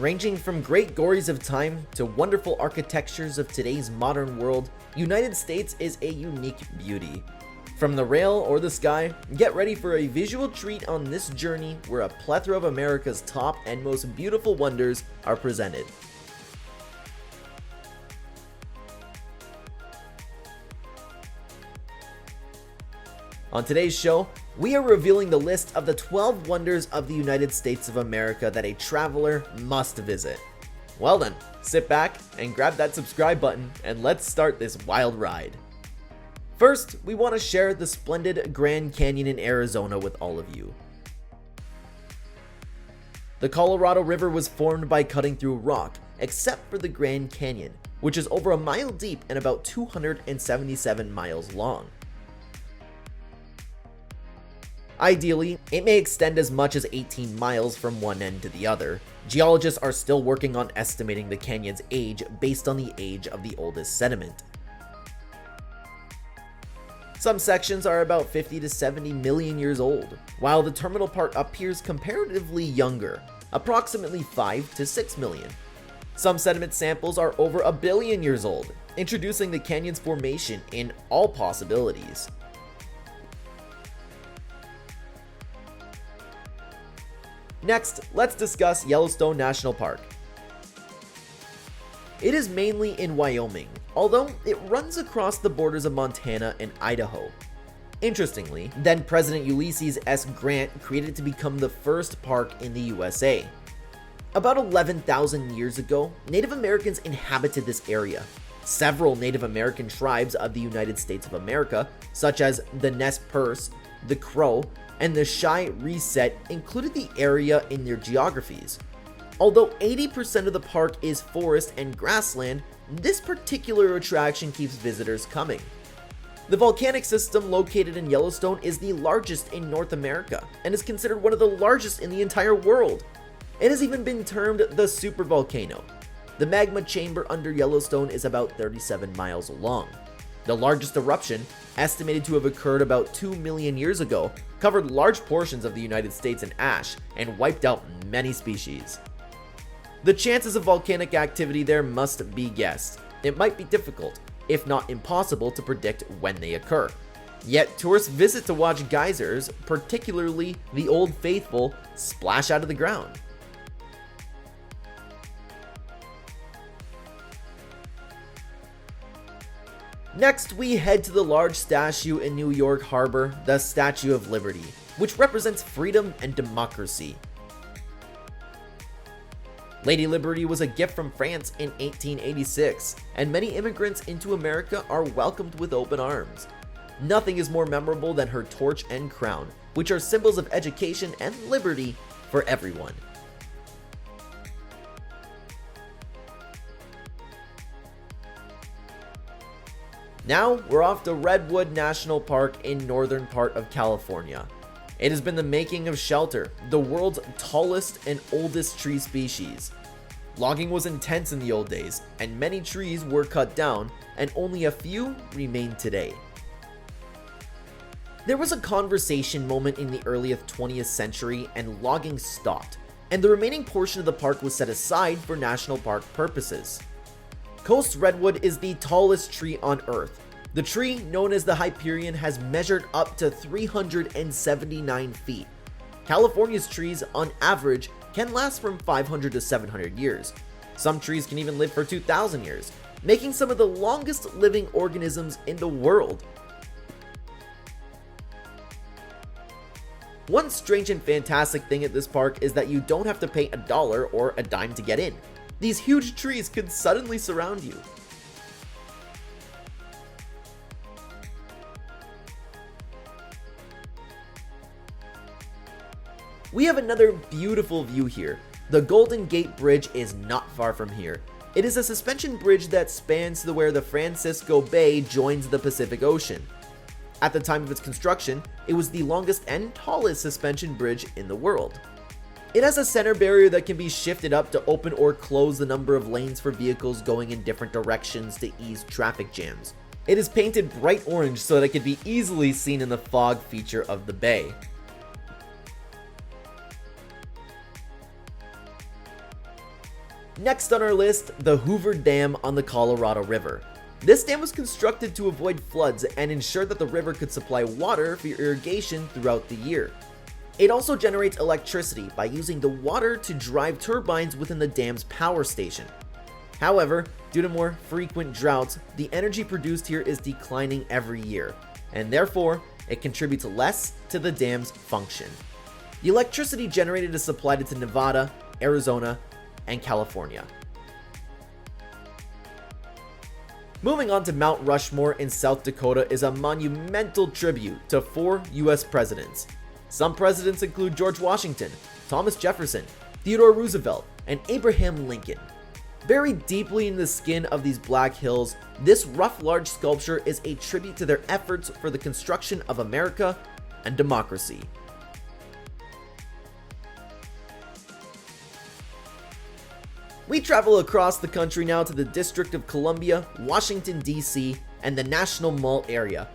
Ranging from great glories of time to wonderful architectures of today's modern world, United States is a unique beauty. From the rail or the sky, get ready for a visual treat on this journey where a plethora of America's top and most beautiful wonders are presented. On today's show, we are revealing the list of the 12 wonders of the United States of America that a traveler must visit. Well then, sit back and grab that subscribe button and let's start this wild ride. First, we want to share the splendid Grand Canyon in Arizona with all of you. The Colorado River was formed by cutting through rock, except for the Grand Canyon, which is over a mile deep and about 277 miles long. Ideally, it may extend as much as 18 miles from one end to the other. Geologists are still working on estimating the canyon's age based on the age of the oldest sediment. Some sections are about 50 to 70 million years old, while the terminal part appears comparatively younger, approximately 5 to 6 million. Some sediment samples are over a billion years old, introducing the canyon's formation in all possibilities. Next, let's discuss Yellowstone National Park. It is mainly in Wyoming, although it runs across the borders of Montana and Idaho. Interestingly, then President Ulysses S. Grant created it to become the first park in the USA. About 11,000 years ago, Native Americans inhabited this area. Several Native American tribes of the United States of America, such as the Nez Perce, the Crow, and the Shy Reset, included the area in their geographies. Although 80% of the park is forest and grassland, this particular attraction keeps visitors coming. The volcanic system located in Yellowstone is the largest in North America and is considered one of the largest in the entire world. It has even been termed the supervolcano. The magma chamber under Yellowstone is about 37 miles long. The largest eruption, estimated to have occurred about 2 million years ago, covered large portions of the United States in ash and wiped out many species. The chances of volcanic activity there must be guessed. It might be difficult, if not impossible, to predict when they occur. Yet tourists visit to watch geysers, particularly the Old Faithful, splash out of the ground. Next, we head to the large statue in New York Harbor, the Statue of Liberty, which represents freedom and democracy. Lady Liberty was a gift from France in 1886, and many immigrants into America are welcomed with open arms. Nothing is more memorable than her torch and crown, which are symbols of education and liberty for everyone. Now, we're off to Redwood National Park in northern part of California. It has been the making of shelter, the world's tallest and oldest tree species. Logging was intense in the old days, and many trees were cut down, and only a few remain today. There was a conversation moment in the early 20th century, and logging stopped, and the remaining portion of the park was set aside for national park purposes. Coast redwood is the tallest tree on Earth. The tree, known as the Hyperion, has measured up to 379 feet. California's trees, on average, can last from 500 to 700 years. Some trees can even live for 2,000 years, making some of the longest living organisms in the world. One strange and fantastic thing at this park is that you don't have to pay $1 or a dime to get in. These huge trees could suddenly surround you. We have another beautiful view here. The Golden Gate Bridge is not far from here. It is a suspension bridge that spans to where the Francisco Bay joins the Pacific Ocean. At the time of its construction, it was the longest and tallest suspension bridge in the world. It has a center barrier that can be shifted up to open or close the number of lanes for vehicles going in different directions to ease traffic jams. It is painted bright orange so that it can be easily seen in the fog feature of the bay. Next on our list, the Hoover Dam on the Colorado River. This dam was constructed to avoid floods and ensure that the river could supply water for irrigation throughout the year. It also generates electricity by using the water to drive turbines within the dam's power station. However, due to more frequent droughts, the energy produced here is declining every year, and therefore, it contributes less to the dam's function. The electricity generated is supplied to Nevada, Arizona, and California. Moving on to Mount Rushmore in South Dakota is a monumental tribute to 4 US presidents. Some presidents include George Washington, Thomas Jefferson, Theodore Roosevelt, and Abraham Lincoln. Buried deeply in the skin of these black hills, this rough large sculpture is a tribute to their efforts for the construction of America and democracy. We travel across the country now to the District of Columbia, Washington, D.C., and the National Mall area,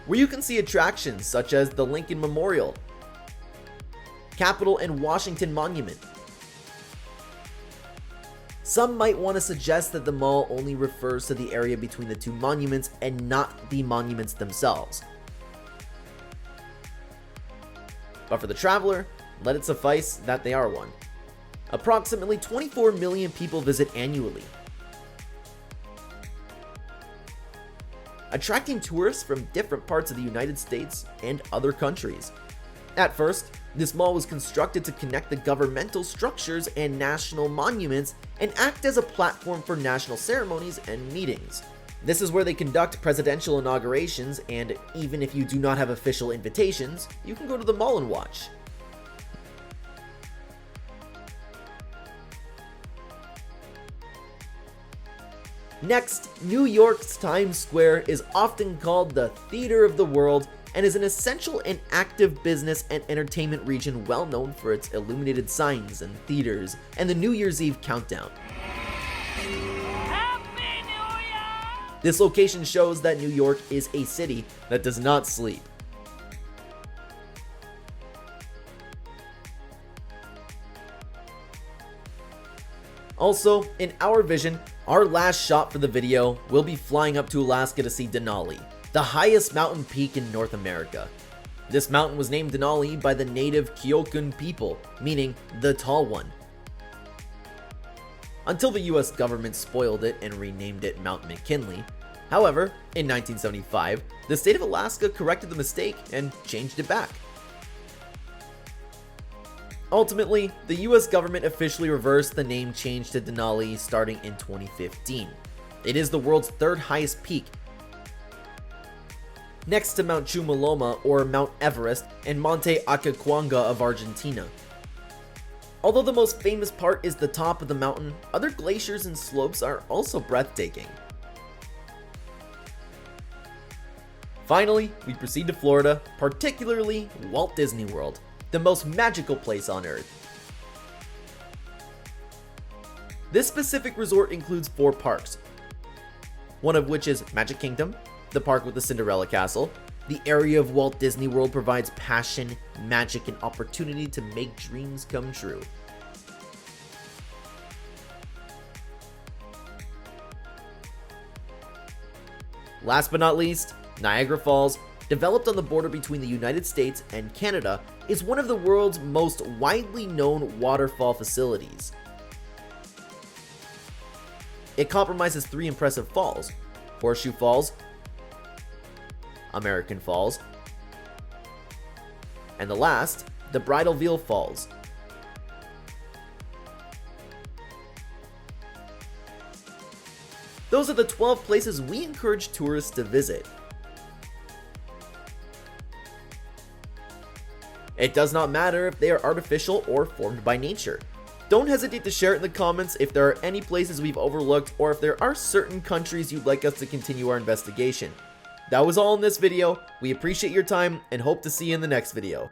where you can see attractions such as the Lincoln Memorial, Capitol and Washington Monument. Some might want to suggest that the mall only refers to the area between the two monuments and not the monuments themselves. But for the traveler, let it suffice that they are one. Approximately 24 million people visit annually, attracting tourists from different parts of the United States and other countries. At first, this mall was constructed to connect the governmental structures and national monuments and act as a platform for national ceremonies and meetings. This is where they conduct presidential inaugurations, and even if you do not have official invitations, you can go to the mall and watch. Next, New York's Times Square is often called the theater of the world and is an essential and active business and entertainment region well known for its illuminated signs and theaters and the New Year's Eve countdown. Happy New Year! This location shows that New York is a city that does not sleep. Also, in our vision, our last shot for the video will be flying up to Alaska to see Denali, the highest mountain peak in North America. This mountain was named Denali by the native Kyokan people, meaning the tall one, until the US government spoiled it and renamed it Mount McKinley. However, in 1975, the state of Alaska corrected the mistake and changed it back. Ultimately, the US government officially reversed the name change to Denali starting in 2015. It is the world's 3rd highest peak, next to Mount Chumoloma or Mount Everest and Monte Aconcagua of Argentina. Although the most famous part is the top of the mountain, other glaciers and slopes are also breathtaking. Finally, we proceed to Florida, particularly Walt Disney World, the most magical place on Earth. This specific resort includes 4 parks, one of which is Magic Kingdom, the park with the Cinderella Castle. The area of Walt Disney World provides passion, magic, and opportunity to make dreams come true. Last but not least, Niagara Falls, developed on the border between the United States and Canada, is one of the world's most widely known waterfall facilities. It comprises 3 impressive falls: Horseshoe Falls, American Falls, and the last, the Bridalveil Falls. Those are the 12 places we encourage tourists to visit. It does not matter if they are artificial or formed by nature. Don't hesitate to share it in the comments if there are any places we've overlooked or if there are certain countries you'd like us to continue our investigation. That was all in this video. We appreciate your time and hope to see you in the next video.